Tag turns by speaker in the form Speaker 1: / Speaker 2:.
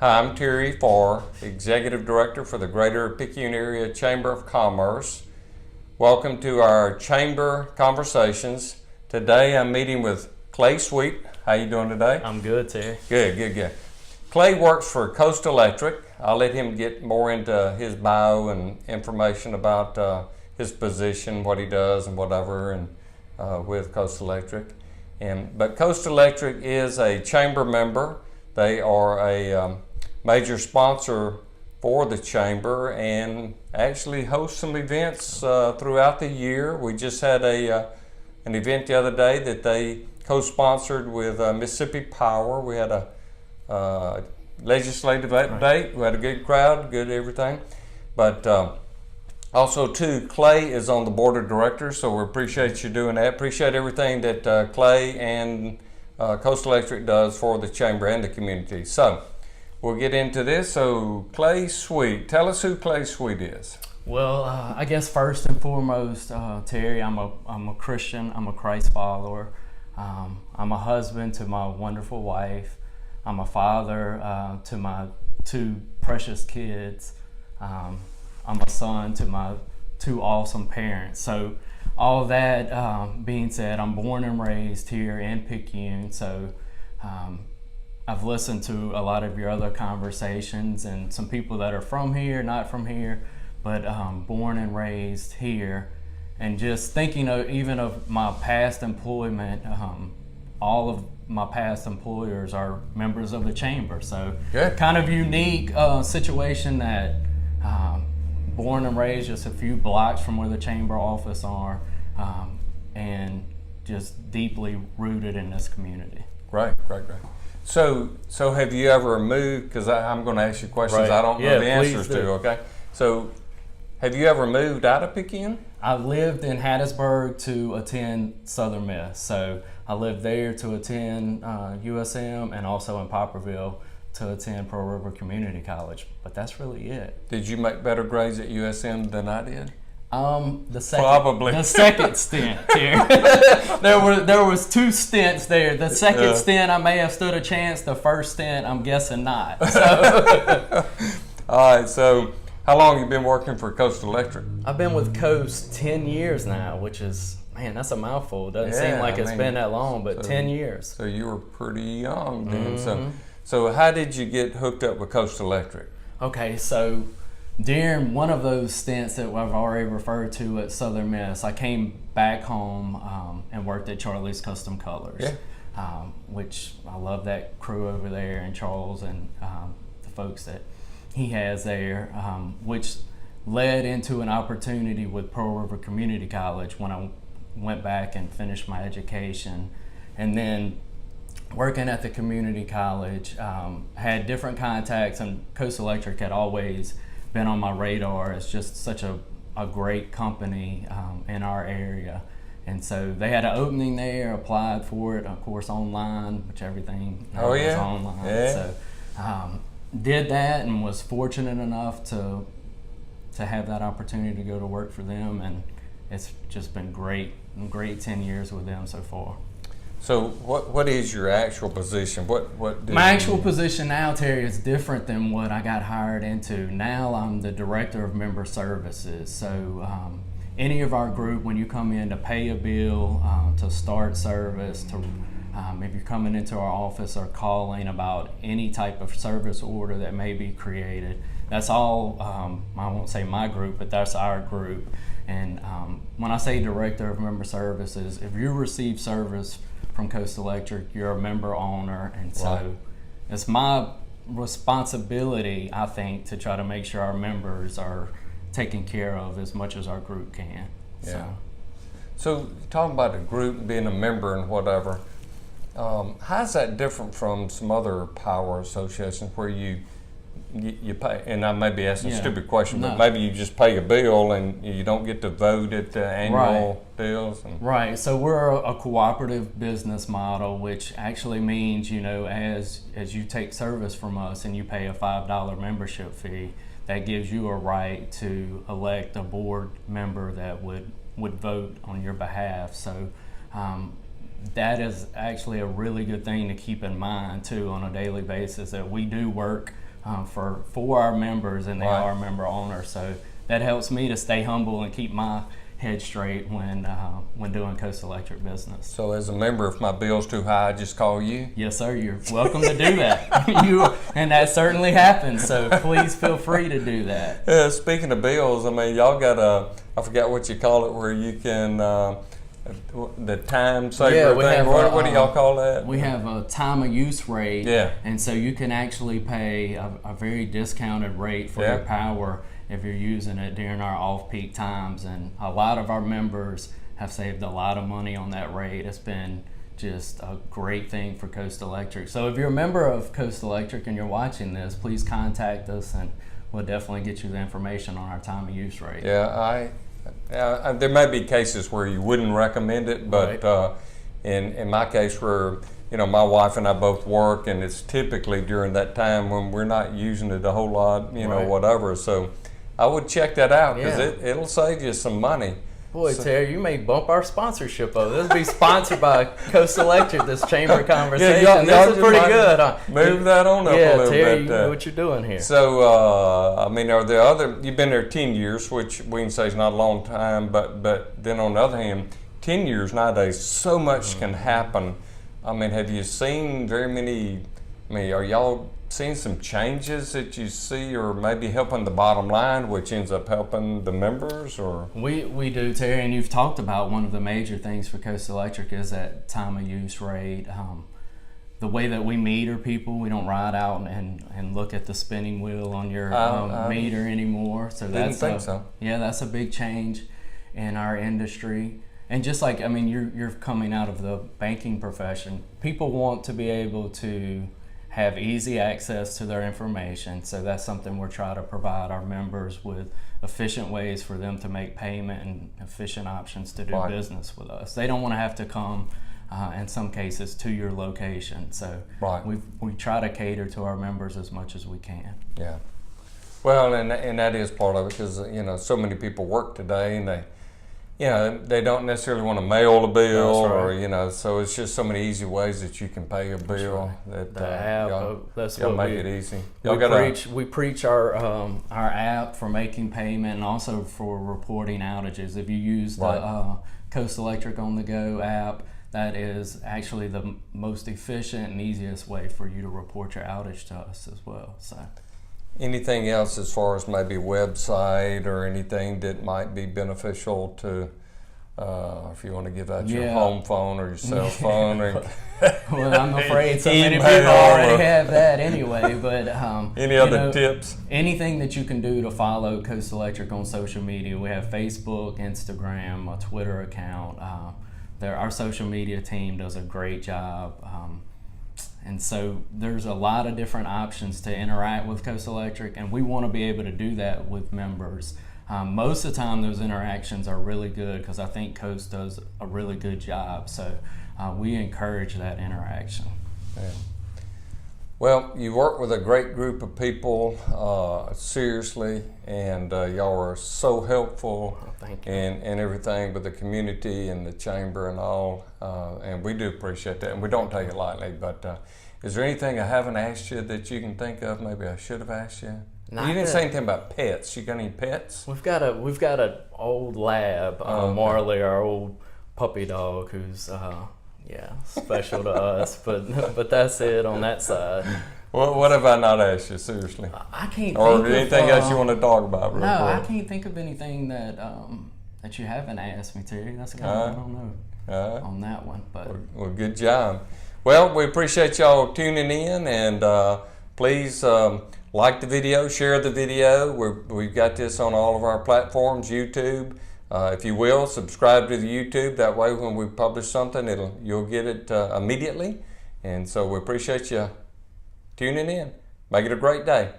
Speaker 1: Hi, I'm Terry Farr, Executive Director for the Greater Picayune Area Chamber of Commerce. Welcome to our Chamber Conversations. Today I'm meeting with Clay Sweet. How you doing today?
Speaker 2: I'm good, Terry.
Speaker 1: Good. Clay works for Coast Electric. I'll let him get more into his bio and information about his position, what he does and whatever, and with Coast Electric. But Coast Electric is a chamber member. They are a major sponsor for the chamber and actually host some events throughout the year. We just had an event the other day that they co-sponsored with Mississippi Power. We had a legislative update. We had a good crowd, good everything. But also too, Clay is on the board of directors, so we appreciate you doing that. Appreciate everything that Clay and Coast Electric does for the chamber and the community. So we'll get into this. So Clay Sweet, tell us who Clay Sweet is.
Speaker 2: Well, I guess first and foremost, Terry, I'm a Christian. I'm a Christ follower. I'm a husband to my wonderful wife. I'm a father to my two precious kids. I'm a son to my two awesome parents. So all that being said, I'm born and raised here in Picayune. So I've listened to a lot of your other conversations and some people that are from here, not from here, but born and raised here. And just thinking of even of my past employment, all of my past employers are members of the chamber. So kind of unique situation that born and raised just a few blocks from where the chamber office are, and just deeply rooted in this community.
Speaker 1: Great. So have you ever moved, because I'm going to ask you questions I don't know the answers to, okay? So have you ever moved out of Picayune?
Speaker 2: I lived in Hattiesburg to attend Southern Miss. So I lived there to attend USM and also in Poplarville to attend Pearl River Community College. But that's really it.
Speaker 1: Did you make better grades at USM than I did?
Speaker 2: The
Speaker 1: Probably.
Speaker 2: second stint here. there was two stints there. The second stint I may have stood a chance. The first stint I'm guessing not. So.
Speaker 1: All right, so how long have you been working for Coast Electric?
Speaker 2: I've been with Coast 10 years now, which is, man, that's a mouthful. Doesn't seem like it's been that long, but 10 years.
Speaker 1: So you were pretty young then. So how did you get hooked up with Coast Electric?
Speaker 2: Okay, so during one of those stints that I've already referred to at Southern Miss, I came back home and worked at Charlie's Custom Colors, which I love that crew over there, and Charles and the folks that he has there, which led into an opportunity with Pearl River Community College when I went back and finished my education. And then working at the community college, had different contacts, and Coast Electric had always been on my radar as just such a great company in our area. And so they had an opening there, applied for it, of course, online, which everything was online. So did that and was fortunate enough to have that opportunity to go to work for them, and it's just been great 10 years with them so far.
Speaker 1: So what is your actual position?
Speaker 2: My actual position now, Terry, is different than what I got hired into. Now I'm the Director of Member Services. So any of our group, when you come in to pay a bill, to start service, to if you're coming into our office or calling about any type of service order that may be created, that's all, I won't say my group, but that's our group. And when I say Director of Member Services, if you receive service from Coast Electric, you're a member owner, and so it's my responsibility, I think, to try to make sure our members are taken care of as much as our group can.
Speaker 1: So talking about a group and being a member and whatever, how's that different from some other power associations where you pay, and I may be asking a stupid question, but maybe you just pay a bill and you don't get to vote at the annual deals?
Speaker 2: Right, so we're a cooperative business model, which actually means, as you take service from us and you pay a $5 membership fee, that gives you a right to elect a board member that would vote on your behalf. So that is actually a really good thing to keep in mind too on a daily basis, that we do work for our members, and they
Speaker 1: Right.
Speaker 2: are member owners. So that helps me to stay humble and keep my head straight when doing Coast Electric business.
Speaker 1: So as a member, if my bill's too high, I just call you?
Speaker 2: Yes, sir. You're welcome to do that. And that certainly happens. So please feel free to do that.
Speaker 1: Yeah, speaking of bills, I mean, y'all got I forgot what you call it, where you can, the time saver
Speaker 2: Yeah, we
Speaker 1: thing.
Speaker 2: have
Speaker 1: What do y'all call that?
Speaker 2: We have a time of use rate.
Speaker 1: Yeah.
Speaker 2: And so you can actually pay a very discounted rate for
Speaker 1: Yeah.
Speaker 2: your power if you're using it during our off-peak times. And a lot of our members have saved a lot of money on that rate. It's been just a great thing for Coast Electric. So if you're a member of Coast Electric and you're watching this, please contact us and we'll definitely get you the information on our time of use rate.
Speaker 1: Yeah, there may be cases where you wouldn't recommend it, but
Speaker 2: Right.
Speaker 1: in my case, where my wife and I both work, and it's typically during that time when we're not using it a whole lot,
Speaker 2: Right.
Speaker 1: whatever. So I would check that out because
Speaker 2: Yeah.
Speaker 1: it'll save you some money.
Speaker 2: Boy, Terry, you may bump our sponsorship over. This will be sponsored by Coast Electric, this chamber conversation.
Speaker 1: y'all
Speaker 2: This is
Speaker 1: just
Speaker 2: pretty
Speaker 1: might
Speaker 2: good, huh?
Speaker 1: Move that on up a
Speaker 2: Yeah,
Speaker 1: little
Speaker 2: Terry,
Speaker 1: bit.
Speaker 2: you know what you're doing here.
Speaker 1: So, I mean, are there other, you've been there 10 years, which we can say is not a long time, but then on the other hand, 10 years nowadays, so much can happen. I mean, have you seen very many, are y'all seeing some changes that you see, or maybe helping the bottom line, which ends up helping the members, or?
Speaker 2: We do, Terry, and you've talked about one of the major things for Coast Electric is that time of use rate. The way that we meter people, we don't ride out and look at the spinning wheel on your meter anymore. So
Speaker 1: Didn't think so.
Speaker 2: Yeah, that's a big change in our industry. And just like, you're coming out of the banking profession, people want to be able to have easy access to their information. So that's something we're trying to provide our members with, efficient ways for them to make payment and efficient options to do
Speaker 1: Right.
Speaker 2: business with us. They don't want to have to come, in some cases, to your location. So
Speaker 1: Right.
Speaker 2: we try to cater to our members as much as we can.
Speaker 1: Yeah. Well, and that is part of it, because so many people work today, and they don't necessarily want to mail a bill,
Speaker 2: That's right.
Speaker 1: or so it's just so many easy ways that you can pay a bill. That
Speaker 2: The app, that's what
Speaker 1: make
Speaker 2: we
Speaker 1: it easy.
Speaker 2: We preach our app for making payment and also for reporting outages. If you use the
Speaker 1: Right.
Speaker 2: Coast Electric On The Go app, that is actually the most efficient and easiest way for you to report your outage to us as well. So.
Speaker 1: Anything else as far as maybe website or anything that might be beneficial to, if you want to give out your home phone or your cell phone? Or
Speaker 2: Well, I'm afraid so many
Speaker 1: Email
Speaker 2: people already
Speaker 1: or-
Speaker 2: have that anyway. But
Speaker 1: any other tips?
Speaker 2: Anything that you can do to follow Coast Electric on social media. We have Facebook, Instagram, a Twitter account. Our social media team does a great job. And so there's a lot of different options to interact with Coast Electric, and we want to be able to do that with members. Most of the time those interactions are really good because I think Coast does a really good job. So we encourage that interaction.
Speaker 1: Yeah. Well, you work with a great group of people, seriously, and y'all are so helpful
Speaker 2: Thank you.
Speaker 1: in everything with the community and the chamber and all, and we do appreciate that, and we don't take it lightly. But is there anything I haven't asked you that you can think of? Maybe I should have asked you.
Speaker 2: Not
Speaker 1: You didn't
Speaker 2: that-
Speaker 1: say anything about pets. You got any pets?
Speaker 2: We've got an old lab,
Speaker 1: okay.
Speaker 2: Marley, our old puppy dog, who's special to us. But that's it on that side.
Speaker 1: What have I not asked you? Seriously,
Speaker 2: I can't.
Speaker 1: or
Speaker 2: think
Speaker 1: anything
Speaker 2: of,
Speaker 1: else you want to talk about? Real
Speaker 2: No, I
Speaker 1: quick?
Speaker 2: can't think of anything that you haven't asked me, Terry. That's kind of I don't know on that one, but.
Speaker 1: Well, good job. Well, we appreciate y'all tuning in, and please like the video, share the video. We've got this on all of our platforms, YouTube. If you will, subscribe to the YouTube. That way when we publish something, you'll get it immediately. And so we appreciate you tuning in. Make it a great day.